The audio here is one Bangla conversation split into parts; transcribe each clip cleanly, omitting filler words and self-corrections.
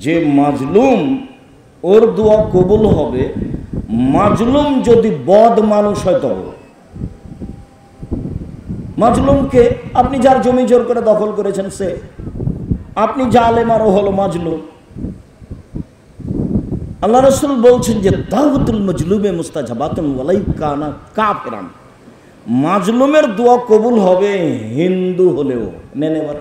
যে মাজলুম ওর দোয়া কবুল হবে, মাজলুম যদি বদ মানুষ হয় তবে। মাজলুমকে আপনি যার জমি জোর করে দখল করেছেন সে, আপনি জালেম আরও হলো মাজলুম। আল্লাহ রাসূল বলছেন যে দাওয়াতুল মাজলুমে মুস্তাজাবাতুন ওয়ালাই কানা কাফিরান, মাজলুমের দোয়া কবুল হবে হিন্দু হলেও। নেন এবার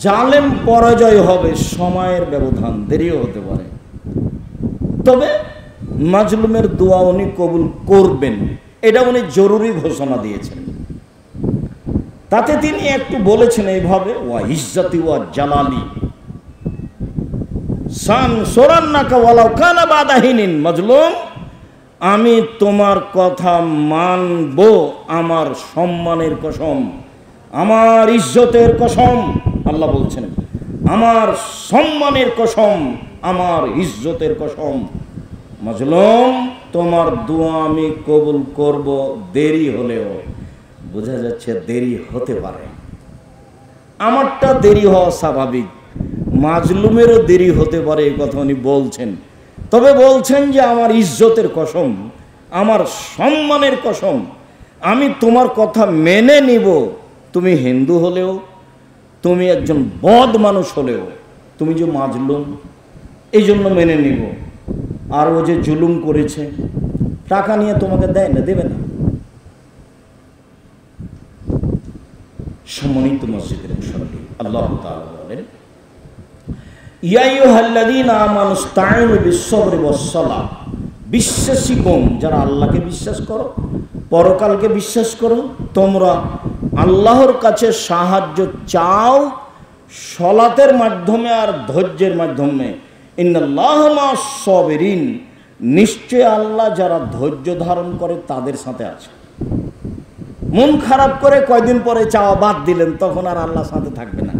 জালেম পরাজয় হবে, সময়ের ব্যবধান, দেরিও হতে পারে, তবে মাজলুমের দোয়া উনি কবুল করবেন, এটা উনি জরুরি ঘোষণা দিয়েছেন। তাতে তিনি একটু বলেছেন এইভাবে, ওয়া ইজ্জতি ওয়া জালালি সান সোরান্নাকা ওয়ালাউ কানা বাদাহিনিন, মাজলুম আমি তোমার কথা মানব আমার সম্মানের কসম, আমার ইজ্জতের কসম। আল্লাহ বলছেন আমার সম্মানের কসম, আমার ইজ্জতের কসম, মাজলুম তোমার দোয়া আমি কবুল করব, দেরি হলেও। বোঝা যাচ্ছে দেরি হতে পারে, আমারটা দেরি হওয়া স্বাভাবিক, মাজলুমেরও দেরি হতে পারে, এই কথা উনি বলছেন। তবে বলছেন যে আমার ইজ্জতের কসম, আমার সম্মানের কসম, আমি তোমার কথা মেনে নিব, তুমি হিন্দু হলেও, তুমি একজন বদ মানুষ হলেও, তুমি যে মাজলুম এই জন্য মেনে নিব। আর ও যে জুলুম করেছে, টাকা নিয়ে তোমাকে দেয় না, দেবে না। সম্মানিত মসজিদের মুসল্লি, আল্লাহ তাআলা বলেন ইয়া আইয়ুহাল্লাযীনা আমানুস্তাঈনু বিস-সাবরি ওয়াস-সালাহ, বিশ্বাসীগণ যারা আল্লাহকে বিশ্বাস করো, পরকালকে বিশ্বাস করো, তোমরা আল্লাহর কাছে সাহায্য চাও সালাতের মাধ্যমে আর ধৈর্যের মাধ্যমে। ইন্নাল্লাহা মা'আস-সাবিরিন, নিশ্চয় আল্লাহ যারা ধৈর্য ধারণ করে তাদের সাথে আছে। মন খারাপ করে কয়দিন পরে চাওয়া বাদ দিলেন, তখন আর আল্লাহ সাথে থাকবে না।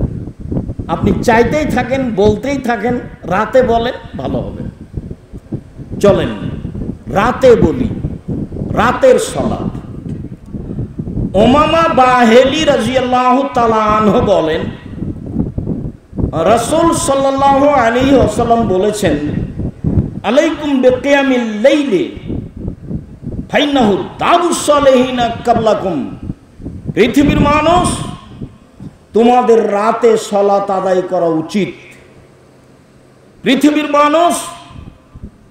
আপনি চাইতেই থাকেন, বলতেই থাকেন, রাতে বলেন, ভালো হবে। চলেন রাতে বলি, রাতের সালাত। উমামা বাহেলি রাদিয়াল্লাহু তাআলা আনহু বলেন, রাসূল সাল্লাল্লাহু আলাইহি ওয়াসাল্লাম বলেছেন, আলাইকুম বিকিয়ামিল লাইলি ফাইন্নাহু দাবুস সালিহিনা কাবলাকুম, পৃথিবীর মানুষ তোমাদের রাতে সালাত আদায় করা উচিত। পৃথিবীর মানুষ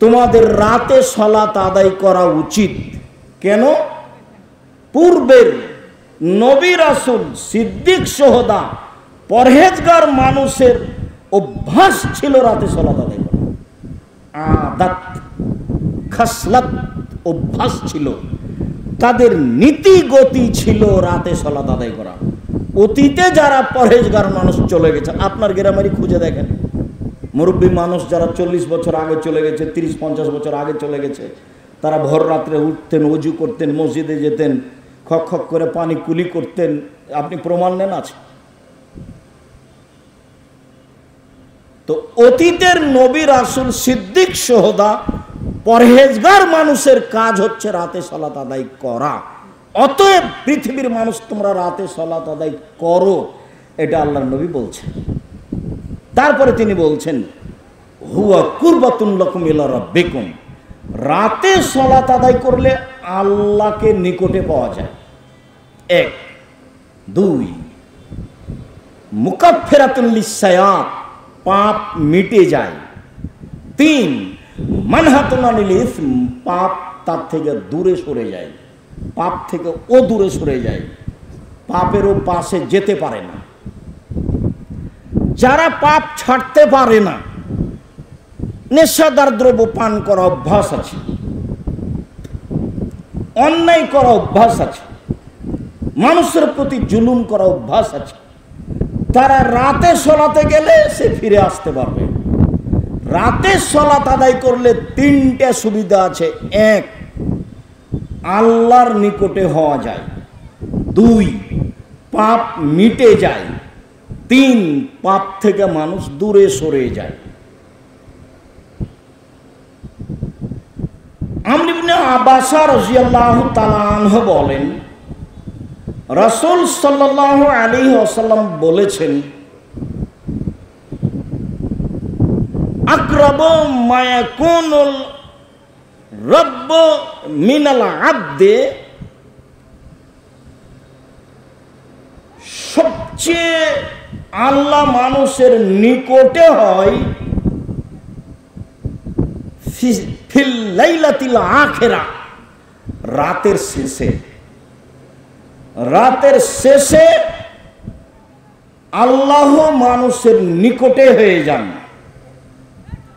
তোমাদের রাতে সালাত আদায় করা উচিত। কেন? পূর্বের নবী রাসূল, সিদ্দিক, শুহাদা, পরহেজগার মানুষের অভ্যাস ছিল রাতে সালাত আদায় করা, আদাত, খাসলাত, অভ্যাস ছিল, তাদের নীতি গতি ছিল রাতে সালাত আদায় করা। অতীতে যারা পরহেজগার মানুষ চলে গেছে, আপনার গ্রামেরই খুঁজে দেখেন, মুরব্বী মানুষ যারা 40 বছর আগে চলে গেছে, 30-50 বছর আগে চলে গেছে, তারা ভোর রাত্রে উঠতেন, ওযু করতেন, মসজিদে যেতেন, খক খক করে পানি কুলি করতেন। আপনি প্রমাণ নেন, আছে। তো অতীতের নবী রাসূল, সিদ্দিক, শুহাদা, পরহেজগার মানুষের কাজ হচ্ছে রাতে সালাত আদায় করা। অতএব পৃথিবীর মানুষ তোমরা রাতে সালাত আদায় করো, এটা আল্লাহর নবী বলছেন। তারপরে তিনি বলছেন, হুয়া কুরবাতুন লাকুম ইলা রাব্বিকুম, রাতে সালাত আদায় করলে আল্লাহকে নিকটে পাওয়া যায়। 1, 2 মুকাফফিরাতুন লিস-সায়াত, পাপ মিটে যায়। 3 মানহাতুন আনিল ইসম, পাপ তার থেকে দূরে সরে যায়, পাপ থেকে ও দূরে সরে যায়, পাপেরও পাশে যেতে পারে না। যারা পাপ ছাড়তে পারে না, নেশাদার দ্রব্য পান করা অভ্যাস আছে, অন্যায় করা অভ্যাস আছে, মানুষের প্রতি জুলুম করা অভ্যাস আছে, তারা রাতে সালাতে গেলে সে ফিরে আসতে পারবে। রাতে সালাত আদায় করলে 3টে সুবিধা আছে। 1, আল্লাহর নিকটে হওয়া যায়। 2, পাপ মিটে যায়। 3, পাপ থেকে মানুষ দূরে সরে যায়। আমর ইবনে আব্বাস রাদিয়াল্লাহু তাআলা আনহু বলেন, রাসূল সাল্লাল্লাহু আলাইহি ওয়াসাল্লাম বলেছেন, আকরাবু মা ইয়াকুনুল রাব্বু মিনাল আবদে, সবচেয়ে আল্লাহ মানুষের নিকটে হয় ফিল লাইলাতিল আখিরা, রাতের শেষে। রাতের শেষে আল্লাহ মানুষের নিকটে হয়ে যান।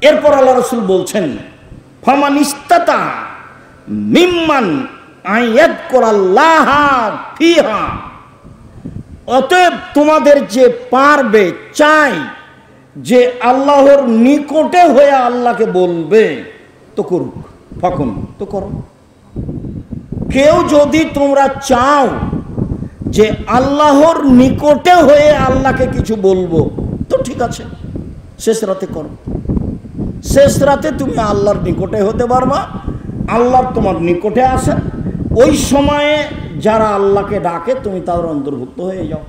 এরপর আল্লাহ রাসূল বলছেন, ফামান ইস্তাতা মিম্মান আয়াযকুরাল্লাহ ফিহা, অতএব তোমাদের যে পারবে, চাই যে আল্লাহর নিকটে হয়ে আল্লাহকে বলবে, তো করুক, ফাকুন, তো করো। কেউ যদি তোমরা চাও যে আল্লাহর নিকটে হয়ে আল্লাহকে কিছু বলবো, তো ঠিক আছে, শেষ রাতে করো। শেষ রাতে তুমি আল্লাহর নিকটে হতে পারবা, আল্লাহ তোমার নিকটে আসেন। ওই সময়ে যারা আল্লাহকে ডাকে তুমি তার অন্তর্ভুক্ত হয়ে যাও।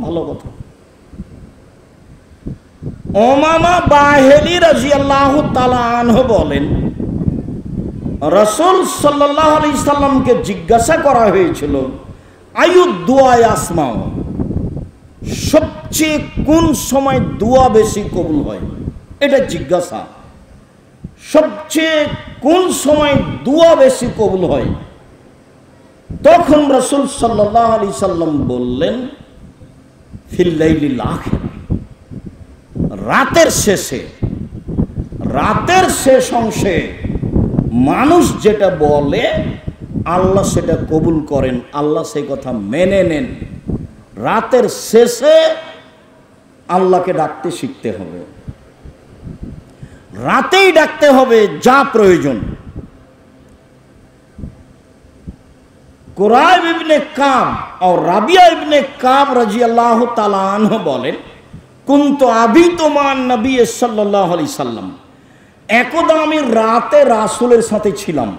ভালো কথা। উমামা বাহিলী রাদিয়াল্লাহু তাআলা আনহু বলেন, রাসূল সাল্লাল্লাহু আলাইহি সাল্লামকে জিজ্ঞাসা করা হয়েছিল, আয়ুদ দুআ আসমাউ, সবচেয়ে কোন সময় দোয়া বেশি কবুল হয়, এটা জিজ্ঞাসা। সবচেয়ে কোন সময় দোয়া বেশি কবুল হয়? তখন রাসূল সাল্লাল্লাহু আলাইহি সাল্লাম বললেন, ফিল লাইলিল আখির, রাতের শেষে। রাতের শেষ অংশে মানুষ যেটা বলে আল্লাহ সেটা কবুল করেন, আল্লাহ সেই কথা মেনে নেন। রাতের শেষে আল্লাহকে ডাকতে শিখতে হবে, রাতেই ডাকতে হবে যা প্রয়োজন। কুরাইব ইবনে কাব আর রাবিয়া ইবনে কাব রাদিয়াল্লাহু তাআলা আনহু বলেন, কুনতু আবিতু মান নবী সাল্লাল্লাহু আলাইহি সাল্লাম, একদা আমি রাতে রাসূলের সাথে ছিলাম।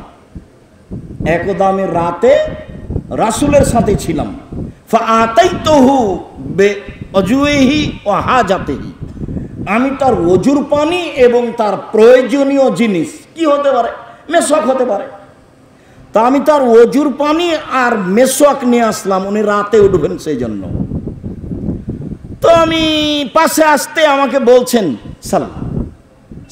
একদা আমি রাতে রাসূলের সাথে ছিলাম। ফাআতাইতুহু বিআজওয়িহি ওয়া হাজাতিহি, আমি তার ওজুর পানি এবং তার প্রয়োজনীয় জিনিস, কি হতে পারে, মেসওয়াক হতে পারে, তা আমি তার ওজুর পানি আর মেসওয়াক নিয়ে আসলাম। উনি রাতে উঠবেন সেই জন্য। তো আমি পাশে আসতে আমাকে বলছেন,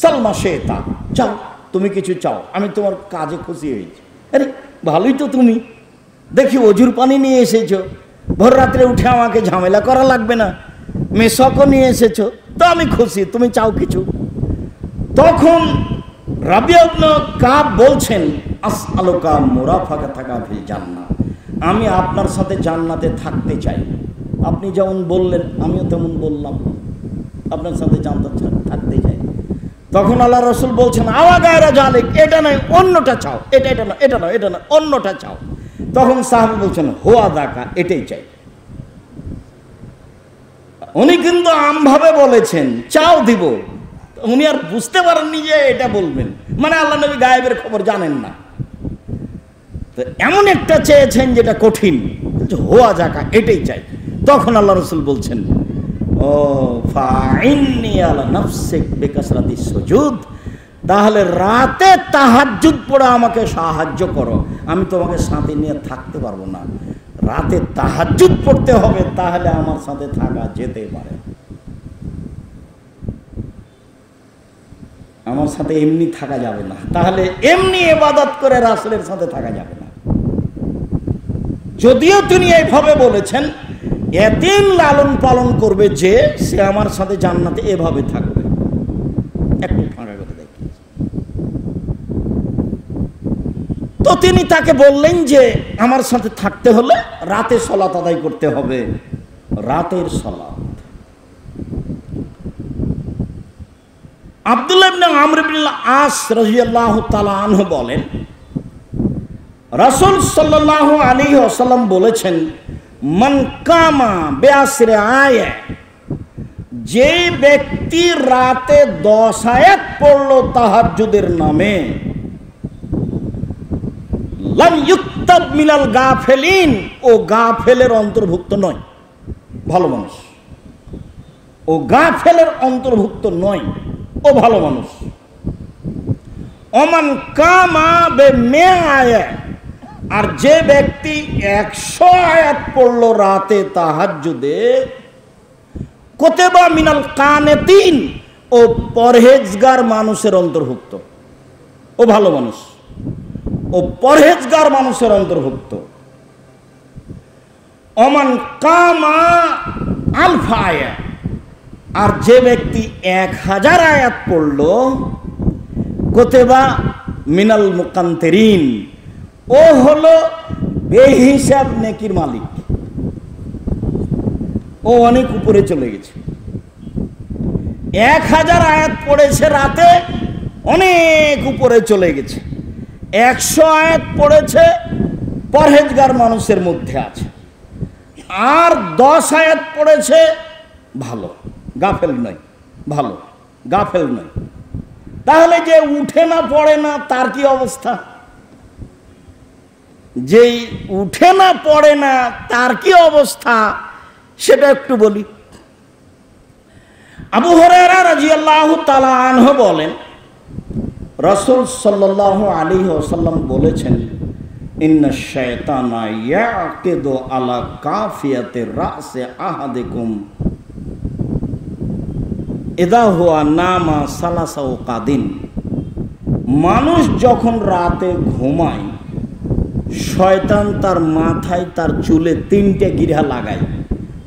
সালমা শেতা, চাও, তুমি কিছু চাও, আমি তোমার কাজে খুশি হয়েছি। আরে ভালোই তো, তুমি দেখি ওজুর পানি নিয়ে এসেছো, ভোর রাত্রে উঠে আমাকে ঝামেলা করা লাগবে না, মেসওয়াকও নিয়ে এসেছো, তো আমি খুশি, তুমি চাও কিছু। তখন রাবিয়া ইবনে কাব বলছেন, আসআলুকা মুরাফাকাতাকা ফিল জান্নাহ, আমি আপনার সাথে জান্নাতে থাকতে চাই। আপনি যেমন বললেন আমিও তেমন বললাম, আপনার সাথে জান্নাতে থাকতে চাই। তখন আল্লাহ রাসূল বলছেন, আওয়া গায়রা জালিক, এটা নয় অন্যটা চাও, এটা না, এটা না, এটা না, অন্যটা চাও। তখন সাহাবী বলছেন, হুয়া দাকা, এটাই চাই। উনি কিন্তু আমভাবে বলেছেন, চাও দিব। উনি আর বুঝতে পারেননি যে এটা বলবেন, মানে আল্লাহ নবী গায়েবের খবর জানেন না। তো এমন একটা চেয়েছেন যেটা কঠিন, হোয়া যাকা, এটাই চাই। তখন আল্লাহ রাসূল বলছেন, ও ফাইন্নি আলা নাফসিক বিকাসরাতিস সুজুদ, তাহলে রাতে তাহাজ্জুদ পড়ে আমাকে সাহায্য করো, আমি তোমাকে সাথে নিয়ে থাকতে পারবো না, রাতে তাহাজ্জুদ পড়তে হবে, তাহলে আমার সাথে থাকা যেতে পারে। আমার সাথে এমনি থাকা যাবে না, তাহলে এমনি ইবাদত করে রাসূলের সাথে থাকা যাবে না। যদিও তিনি এইভাবে বলেছেন, এতিম লালন পালন করবে যে, সে আমার সাথে জান্নাতে এভাবে থাকবে। একটু ফাঁকা করে দেখি। তো তিনি তাকে বললেন যে আমার সাথে থাকতে হলে রাতে সালাত আদায় করতে হবে, রাতের সালাত। আব্দুল্লাহ ইবনে আমর ইবনে আস রাদিয়াল্লাহু তাআলা আনহু বলেন, রাসূল সাল্লাল্লাহু আলাইহি ওয়াসাল্লাম বলেছেন, মান কামা বিআশরি আয়া, যে ব্যক্তি রাতে 10 আয়াত পড়লো তাহাজ্জুদের নামে, লাম ইউক্তাব মিনাল গাফিলিন, ও গাফেলের অন্তর্ভুক্ত নয়, ভালো মানুষ। ও গাফেলের অন্তর্ভুক্ত নয়, ও ভালো মানুষ। ওমান কামা বিমিআয়া, আর যে ব্যক্তি 100 আয়াত পড়লো রাতে তাহাজ্জুদে, কুতিবা মিনাল কানিতিন, ও পরহেজগার মানুষের অন্তর্ভুক্ত, ও ভালো মানুষ, ও পরহেজগার মানুষের অন্তর্ভুক্ত। ওমান কামা আলফা আয়া, আর যে ব্যক্তি 1000 আয়াত পড়লো, কুতিবা মিনাল মুকান্তিরিন, ও হলো বেহিসাব নেকির মালিক, ও অনেক উপরে চলে গেছে। 1000 আয়াত পড়েছে রাতে, অনেক উপরে চলে গেছে। 100 আয়াত পড়েছে, পরহেজগার মানুষের মধ্যে আছে। আর 10 আয়াত পড়েছে, ভালো, গাফেল নয়, ভালো, গাফেল নয়। তাহলে যে উঠে না পড়ে না তার কি অবস্থা? যেই উঠে না পড়ে না তার কি অবস্থা সেটা একটু বলি। আবু হুরায়রা রাদিয়াল্লাহু তাআলা আনহু বলেন, রাসূল সাল্লাল্লাহু আলাইহি ওয়াসাল্লাম বলেছেন, ইন্না শায়তানা ইয়াকিদু আলা কাফিয়াতি রাসি আহাদিকুম ইদা হুয়া নামা সালাসা কাদিন। মানুষ যখন রাতে ঘুমায়, শয়তান তার মাথায় তার চুলে 3টে গিরা লাগায়,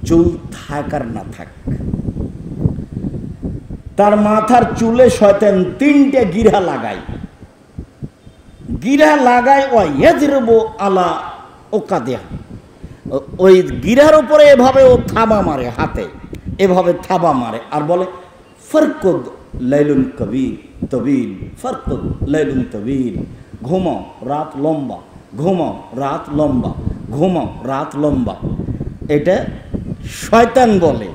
চুল থাক আর না থাক। তার মাথার চুলে শয়তান 3টে গিরা লাগায়, গিরা লাগায় ও ইয়াজরিবু আলা ওকাদিহা, ওই গিরার উপরে এভাবে ও থাবা মারে, হাতে এভাবে থাবা মারে, আর বলে ফারকুদ লাইলুন কবির তবিল, ফারকুদ লাইলুন তবিল, ঘুমাও রাত লম্বা, ঘুমাও রাত লম্বা, ঘুমাও রাত লম্বা। এটা শয়তান বলে।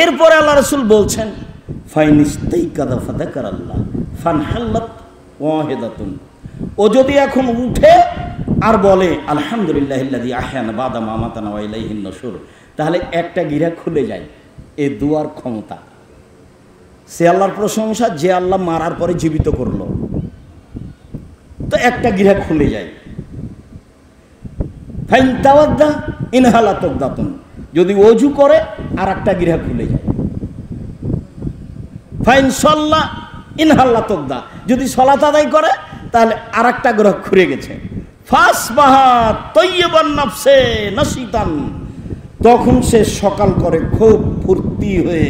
এরপরে আল্লাহ রাসূল বলছেন, ফাইনিস্তাইকাযা ফাযাকারাল্লাহ ফানহাল্লাত ওয়াহিদাতুন, ও যদি এখন উঠে আর বলে আলহামদুলিল্লাহিল্লাযী আহয়ানা বাদা মা আমাতানা ওয়া ইলাইহিন নুশুর, তাহলে একটা গিরা খুলে যায়। এই দুয়ার ক্ষমতা, সে আল্লাহর প্রশংসা যে আল্লাহ মারার পরে জীবিত করলো, তো একটা গিরা খুলে যায়। ফাইন তাওয়াদ্দা ইনহালা তুকদাতুন, যদি ওযু করে আর একটা গিরা খুলে যায়। ফাইন সাল্লা ইনহাল্লা তুকদা, যদি সালাত আদায় করে তাহলে আর একটা গ্রহ খুলে গেছে। ফাসবাহা তাইয়িবান নাফসে নাশিতান, তখন সে সকাল করে খুব ফুর্তি হয়ে,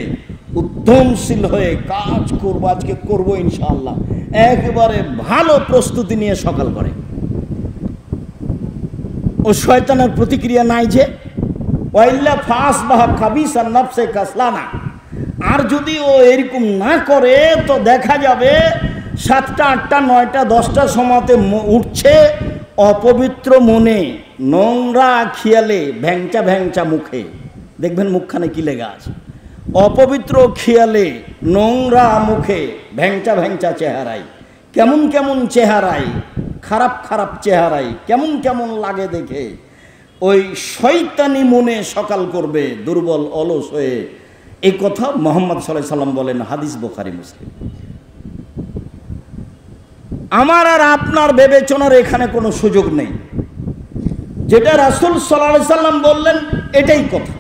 উদ্যমশীল হয়ে, কাজ করবো, আজকে করবো ইনশাআল্লাহ, একেবারে ভালো প্রস্তুতি নিয়ে সকাল করে। ও শয়তানের প্রতিক্রিয়া নাই যে, ওয়াইল্লা ফাসবাহা খাবিসান নাফসে কাসলানা, আর যদি ও এরকম না করে তো দেখা যাবে 7টা 8টা 9টা 10টার সময়তে উঠছে অপবিত্র মনে, নোংরা খেয়ালে, ভ্যাংচা ভ্যাংচা মুখে, দেখবেন মুখখানে কি লেগে আছে, অপবিত্র খেয়ালে, নোংরা মুখে, ভ্যাংচা ভ্যাংচা চেহারায়, কেমন কেমন চেহারায়, খারাপ খারাপ চেহারায়, কেমন কেমন লাগে দেখে, ওই শয়তানি মনে সকাল করবে, দুর্বল অলস হয়ে। এই কথা মুহাম্মদ সাল্লাল্লাহু আলাইহি সাল্লাম বলেন, হাদিস বুখারী মুসলিম। আমার আর আপনার বিবেচনার এখানে কোনো সুযোগ নেই, যেটা রাসূল সাল্লাল্লাহু আলাইহি সাল্লাম বললেন এটাই কথা।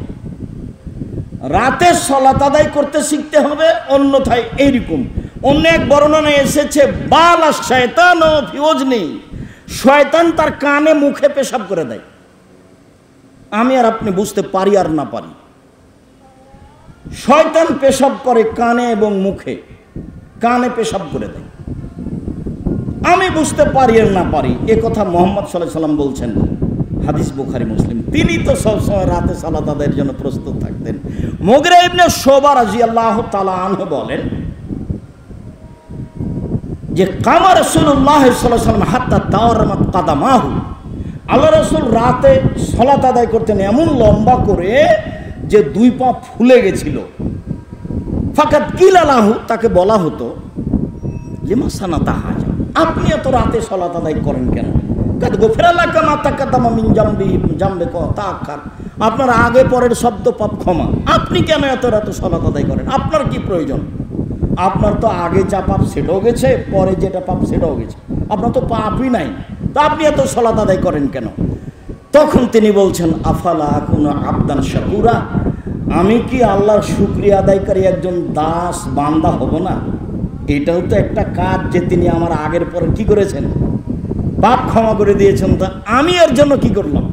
রাতে সালাত আদায় করতে শিখতে হবে, অন্যথায় এইরকম। অন্য এক বর্ণনায় এসেছে, বালা শায়তান ও ফি ওজনি, শয়তান তার কানে মুখে পেশাব করে দেয়। আমি আর আপনি বুঝতে পারি আর না পারি, শয়তান পেশাব করে কানে এবং মুখে, কানে পেশাব করে দেয়। আমি বুঝতে পারি আর না পারি, এ কথা মুহাম্মদ সাল্লাল্লাহু আলাইহি সাল্লাম বলছেন, হাদিস বুখারী মুসলিম। তিনি তো সবসময় রাতে সালাত আদায়ের জন্য প্রস্তুত থাকতেন। মুগিরা ইবনে শুবা রাদিয়াল্লাহু তাআলা আনহু বলেন যে, কামা রাসূলুল্লাহ সাল্লাল্লাহু আলাইহি ওয়াসাল্লাম হাত্তা তাওয়ারামাত কাদামাহু, আল্লাহ রাসূল রাতে সালাত আদায় করতেন এমন লম্বা করে যে 2 পা ফুলে গেছিল। ফাকাত কিলা লাহু, তাকে বলা হতো, লিমা সানাতা হাজা, আপনি এত রাতে সালাত আদায় করেন কেন? কাদ গোফিরা লাকা মা তাকাদ্দামা মিন জামবিকা ওয়া তাআখার। আপনার আগে পরের শব্দ পাপ ক্ষমা। আপনি কেন এত রাত সালাত আদায় করেন? আপনার কি প্রয়োজন? আপনার তো আগে যা পাপ সেটাও গেছে, পরে যেটা পাপ সেটাও গেছে, আপনার তো পাপই নাই, তো আপনি এত সালাত আদায় করেন কেন? তখন তিনি বলছেন, আফালা আকুনা আবদান শাকুরা, আমি কি আল্লাহর শুকরিয়া আদায়কারী একজন দাস বান্দা হব না? এটাও তো একটা কাজ যে তিনি আমার আগের পরে কি করেছেন, পাপ ক্ষমা করে দিয়েছেন। তা আমি এর জন্য কি করলাম?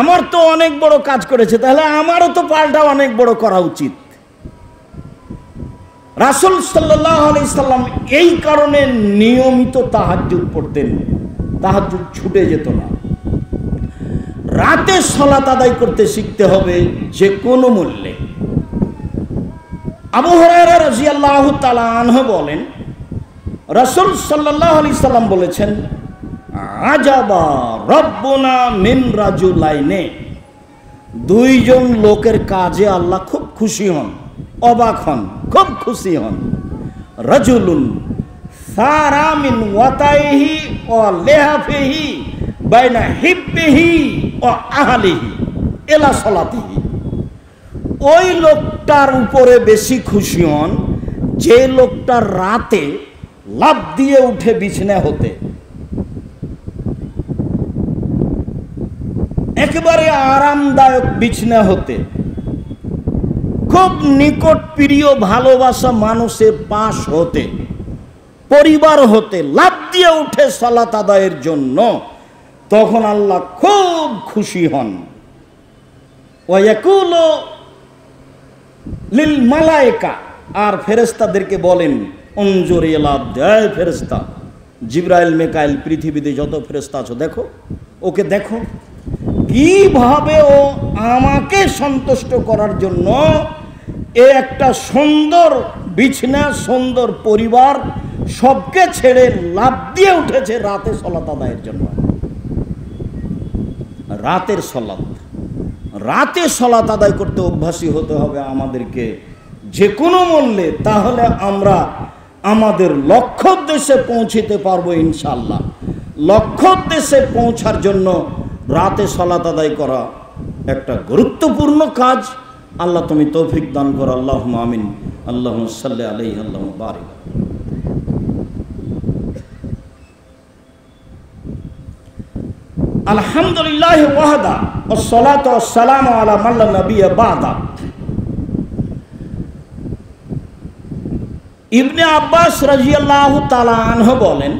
আমার তো অনেক বড় কাজ করেছে, তাহলে আমারও তো পাল্টা অনেক বড় করা উচিত। রাসূল সাল্লাল্লাহু আলাইহি সাল্লাম এই কারণে নিয়মিত তাহাজ্জুদ পড়তেন, তাহাজ্জুদ ছুটে যেত না। রাতে সালাত আদায় করতে শিখতে হবে যে কোনো মূল্যে। আবু হুরায়রা রাদিয়াল্লাহু তাআলা আনহু বলেন, রাসূল সাল্লাল্লাহু আলাইহি সাল্লাম বলেছেন, আজাবা রব্বুনা মিন রাজুলাইনে, দুইজন লোকের কাজে আল্লাহ খুব খুশি হন, অবাক হন, খুব খুশি হন। রাজুলুন সারা মিন ওয়াতাইহি ওয়া লিহাফিহি বাইনা হিব্বিহি ওয়া আহলিহি ইলা সালাতিহি। ওই লোকটার উপরে বেশি খুশি হন যে লোকটা রাতে লাফ দিয়ে উঠে বিছানা হতে, একেবারে আরামদায়ক বিছানা হতে, খুব নিকট প্রিয় ভালোবাসা মানুষের পাশ হতে, পরিবার হতে লাফ দিয়ে উঠে সালাত আদায়ের জন্য, তখন আল্লাহ খুব খুশি হন। ওয়ায়াকুলু লিল মালায়েকা, আর ফেরেশতাদেরকে বলেন, উনজুর ইলা আবদি, ফেরেশতা জিবরাইল মিকাইল পৃথিবীতে যত ফেরেশতা আছে দেখো, ওকে দেখো কিভাবে ও আমাকে সন্তুষ্ট করার জন্য এ একটা সুন্দর বিছানা, সুন্দর পরিবার সবকে ছেড়ে লাফ দিয়ে উঠেছে রাতে সালাত আদায়ের জন্য। রাতের সালাত, রাতে সালাত আদায় করতে অভ্যাসী হতে হবে আমাদেরকে যে কোনো মূল্যে, তাহলে আমরা আমাদের লক্ষ্য উদ্দেশ্যে পৌঁছতে পারবো ইনশাআল্লাহ। লক্ষ্য উদ্দেশ্যে পৌঁছার জন্য রাতে সালাত আদায় করা একটা গুরুত্বপূর্ণ কাজ। আল্লাহ তুমি তৌফিক দান করো, আল্লাহুম্মা আমিন। আল্লাহুম্মা সাল্লি আলাইহি আল্লাহুম্মা বারিক। আলহামদুলিল্লাহি ওয়াহদা ওয়াসসালাতু ওয়াসসালামু আলা মান লা নাবিয়্যা বা'দা। ইবনে আব্বাস রাদিয়াল্লাহু তাআলা আনহু বলেন,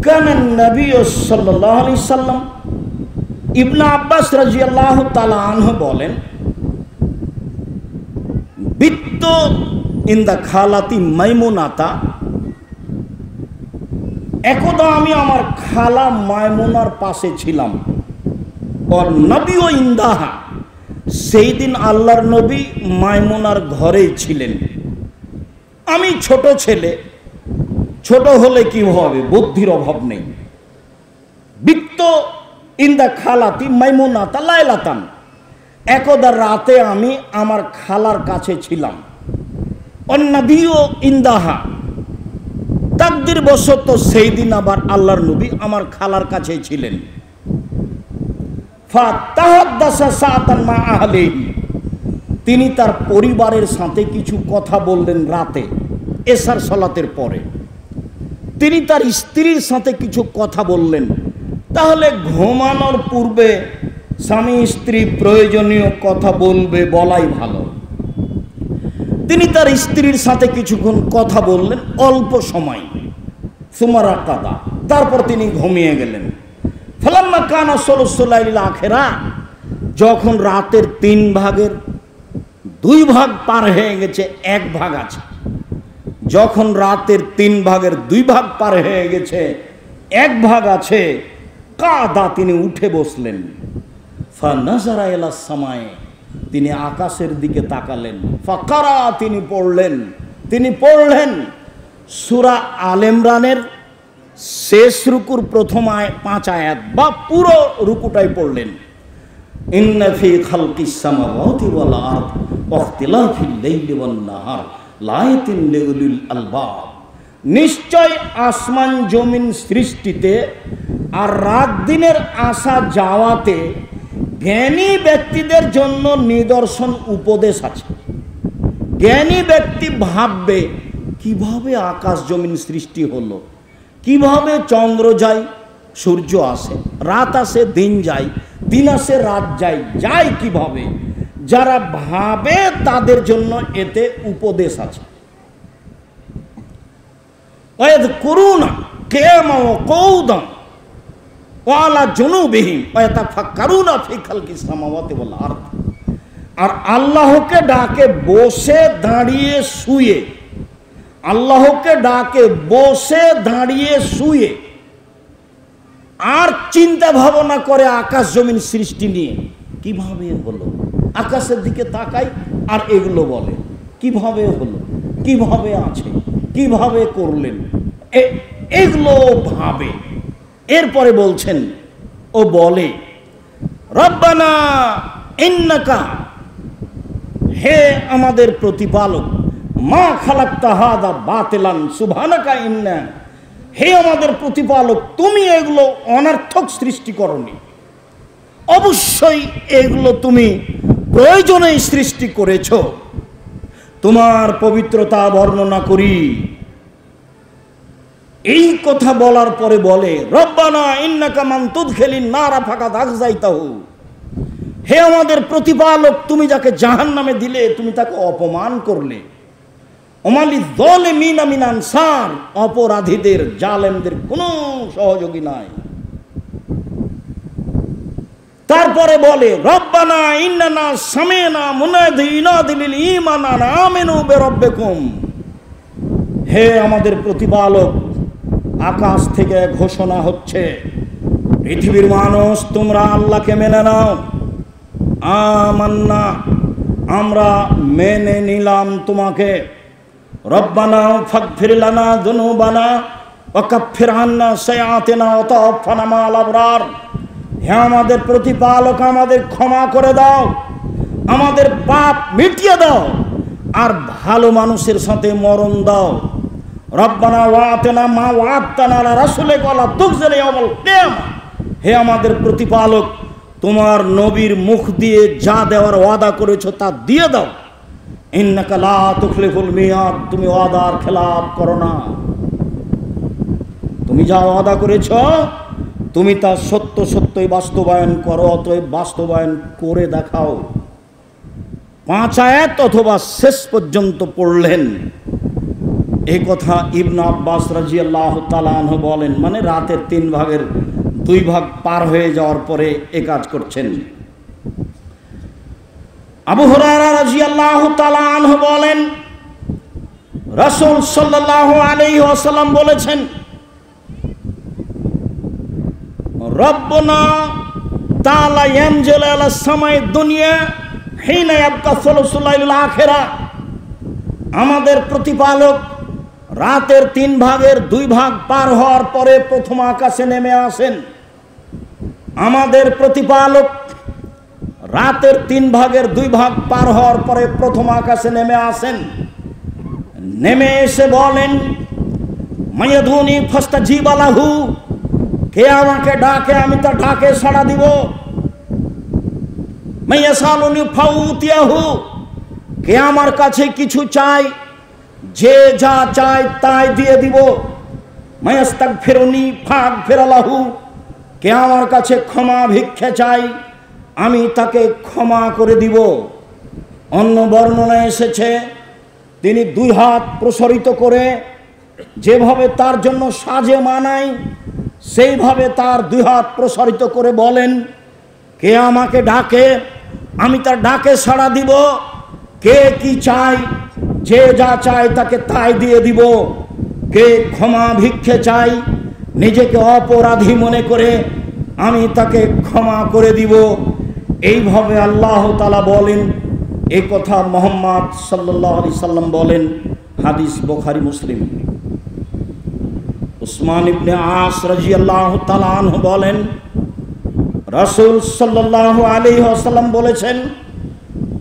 কানা নবী সাল্লাল্লাহু আলাইহি সাল্লাম, ইবনে আব্বাস রাদিয়াল্লাহু তাআলা আনহু বলেন, বিত্তু ইন দা খালাতি মাইমুনাতা, একদা আমি আমার খালা মাইমুনার পাশে ছিলাম। আর নবী ও ইন্দাহা, সেই দিন আল্লাহর নবী মাইমুনার ঘরেই ছিলেন। আমি ছোট ছেলে, ছোট হলে কি হবে, বুদ্ধির অভাব নেই। বিত্ত ইন দা খালাতি মাইমুনাতা লাইলাতান, একদা রাতে আমি আমার খালার কাছে ছিলাম। অন্নবী ও ইন্দাহা, তাকদির বশত সেই দিন আবার আল্লাহর নবী আমার খালার কাছে ছিলেন। ফাতাহাদ্দাসা সাআতান মা আহলিহি, তিনি তার পরিবারের সাথে কিছু কথা বললেন রাতে এশার সালাতের পরে। তিনি তার স্ত্রীর সাথে কিছু কথা বললেন। তাহলে ঘুমানোর পূর্বে স্বামী স্ত্রী প্রয়োজনীয় কথা বলবে, বলাই ভালো। তিনি তার স্ত্রীর সাথে কিছুক্ষণ কথা বললেন, অল্প সময়। সুমারা কাদা, তারপর তিনি ঘুমিয়ে গেলেন। ফালাম্মা কানা সুলুসুল লাইলিল আখিরা, যখন রাতের 3 ভাগের 2 ভাগ পার হয়ে গেছে, 1 ভাগ আছে। যখন রাতের 3 ভাগের 2 ভাগ পার হয়ে গেছে, 1 ভাগ আছে, কাদা, তিনি উঠে বসলেন। ফানাজারা ইলাস সামায়ে, তিনি আকাশের দিকে তাকালেন। ফাকারা, তিনি পড়লেন সূরা আল ইমরানের শেষ রুকুর প্রথম 5 আয়াত বা পুরো রুকুটাই পড়লেন। ইন্না ফি খালকিস সামাওয়াতি ওয়াল আরদ ওয়া ইখতিলাফিল লাইলি ওয়ান নাহার লাআয়াতিন লিউলিল আলবাব। নিশ্চয় আসমান জমিন সৃষ্টিতে আর রাত দিনের আসা যাওয়াতে জ্ঞানী ব্যক্তিদের জন্য নিদর্শন উপদেশ আছে। জ্ঞানী ব্যক্তি ভাববে কিভাবে আকাশ জমিন সৃষ্টি হলো, কিভাবে চন্দ্র যায় সূর্য আসে, রাত আসে দিন যায়, দিন আসে রাত যায়, যায় কিভাবে। যারা ভাবে তাদের জন্য এতে উপদেশ আছে। ওয়াযকুরুনা কিয়ামান ওয়া কউদান ওয়া আলা জুনুবিহিম ওয়া ইয়াতাফাক্কারুনা ফি খালকিস সামাওয়াতি ওয়াল আরদ। আর আল্লাহকে ডাকে বসে দাঁড়িয়ে শুয়ে, আল্লাহকে ডাকে বসে দাঁড়িয়ে শুয়ে, আর চিন্তা ভাবনা করে আকাশ জমিন সৃষ্টি নিয়ে কিভাবে হলো। আকাশের দিকে তাকাই আর এগুলো বলে কিভাবে হলো, কিভাবে আছে, কিভাবে করলেন, এগুলো ভাবে। এরপরে বলছেন, ও বলে রব্বানা ইন্নাকা, হে আমাদের প্রতিপালক, মা খালাকতা হাদা বাতিলান সুবহানাকা ইন্না, হে আমাদের প্রতিপালক তুমি এগুলো অনর্থক সৃষ্টি করনি, অবশ্যই এগুলো তুমি প্রয়োজনেই সৃষ্টি করেছ। তোমার পবিত্রতা বর্ণনা করি। এই কথা বলার পরে বলে রব্বানা ইন্নাকা মান তুদখিলিন নারা ফাকাদ আখযাইতাহু, হে আমাদের প্রতিপালক তুমি যাকে জাহান্নামে দিলে তুমি তাকে অপমান করলে। ওমালি যালিমিনা মিন আনসার, অপরাধীদের জালেমদের কোনো সহযোগী নাই। তারপরে বলে রব্বানা ইন্নানা সামি'না মুনাদি ইউনাদি লিল ঈমান আন আমিনু বিরাব্বিকুম, হে আমাদের প্রতিপালক আকাশ থেকে ঘোষণা হচ্ছে পৃথিবীর মানুষ তোমরা আল্লাহকে মেনে নাও। আমান্না, আমরা মেনে নিলাম তোমাকে। রব্বানা ফাগফির লানা যুনুবানা ওয়া কাফফির আন্না সাইয়্যাতিনা ওয়া তাওয়াফানা মা'আল আবরার, হে আমাদের প্রতিপালক আমাদের ক্ষমা করে দাও, আমাদের পাপ মিটিয়ে দাও, আর ভালো মানুষের সাথে মরণ দাও। রব্বানা ওয়া'তিনা মা ওয়া'আদতানা আলা রাসূলিকা ওয়া লা তুখজিনা ইয়াওমাল কিয়ামা, হে আমাদের প্রতিপালক তোমার নবীর মুখ দিয়ে যা দেওয়ার ওয়াদা করেছো তা দিয়ে দাও। ইন্নাকা লা তুখলিফুল মিয়াদ, তুমি ওয়াদার খেলাফ করো না। তুমি যা ওয়াদা করেছো তুমি তা সত্য সত্যই বাস্তবায়ন করো, অতএব বাস্তবায়ন করে দেখাও। 5 আয়াত অথবা শেষ পর্যন্ত পড়লেন। এই কথা ইবনে আব্বাস রাদিয়াল্লাহু তাআলা আনহু বলেন, মানে রাতের 3 ভাগের 2 ভাগ পার হয়ে যাওয়ার পরে এ কাজ করছেন। আবু হুরায়রা রাদিয়াল্লাহু তাআলা আনহু বলেন, রাসূল সাল্লাল্লাহু আলাইহি ওয়াসাল্লাম বলেছেন, রব্বনা তাআলা ইয়ানজিলু আলা সামাই দুনিয়া হিনা ইয়াবকা সুলুসুল লাইলিল আখিরা, আমাদের প্রতিপালক রাতের 3 ভাগের 2 ভাগ পার হওয়ার পরে প্রথম আকাশে নেমে আসেন। আমাদের প্রতিপালক রাতের 3 ভাগের 2 ভাগ পার হওয়ার পরে প্রথম আকাশে নেমে আসেন। নেমে এসে বলেন, মায়াদুনি ফাস্তাজিব লাহু, কে আমাকে ডাকে আমি তার ডাকে সাড়া দিব। মায়াসালুনি ফাউতিয়াহু, কে আমার কাছে কিছু চাই, যে যা চায় তাই দিয়ে দিব। মায়াস্তাগফিরুনি ফাগফির লাহু, কে আমার কাছে ক্ষমা ভিক্ষা চাই আমি তাকে ক্ষমা করে দিব। অন্য বর্ণনায় এসেছে তিনি 2 হাত প্রসারিত করে যেভাবে তার জন্য সাজে মানায় সেইভাবে তার 2 হাত প্রসারিত করে বলেন, কে আমাকে ডাকে আমি তার ডাকে সাড়া দিব। কে কি চায়, যে যা চায় তাকে তাই দিয়ে দিব। কে ক্ষমা ভিক্ষে চাই, নিজেকে অপরাধী মনে করে আমি তাকে ক্ষমা করে দিব। এইভাবে আল্লাহ তাআলা বলেন। এই কথা মুহাম্মদ সাল্লাল্লাহু আলাইহি সাল্লাম বলেন, হাদিস বুখারী মুসলিম। উসমান ইবনে আস রাদিয়াল্লাহু তাআলা আনহু বলেন, রাসূল সাল্লাল্লাহু আলাইহি ওয়াসাল্লাম বলেছেন,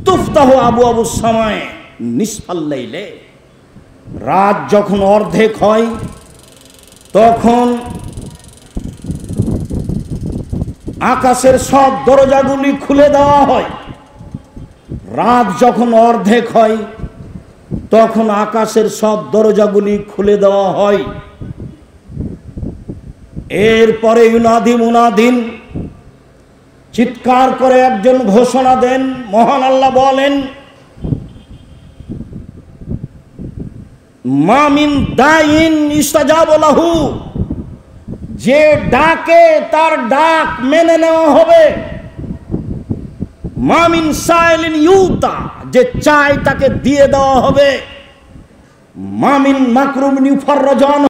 তুফতাহু আবওয়াবুস সামায়ে নিসফাল লাইলে, রাত যখন অর্ধেক হয় তখন আকাশের সব দরজাগুলি খুলে দেওয়া হয়। রাত যখন অর্ধেক হয় তখন আকাশের সব দরজাগুলি খুলে দেওয়া হয়। এরপরে ইউনাদি মুনাদিন, চিৎকার করে একজন ঘোষণা দেন, মহান আল্লাহ বলেন, মা মিন দাইন ইস্তাজাব লাহু, যে ডাকে তার ডাক মেনে নেওয়া হবে। মা মিন সাইলিন ইউতা, যে চাই তাকে দিয়ে দেওয়া হবে। মা মিন মাকরুমিন ইউফাররাজান